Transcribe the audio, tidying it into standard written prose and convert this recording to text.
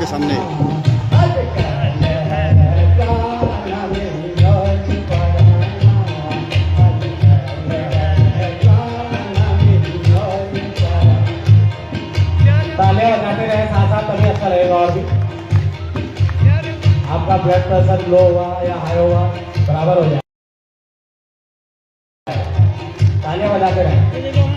के सामने। तालियां बजाते रहे, साथ साथ तभी अच्छा रहेगा। और भी आपका ब्लड प्रेशर लो हुआ या हाई हुआ बराबर हो जाए। तालियां बजाते रहे।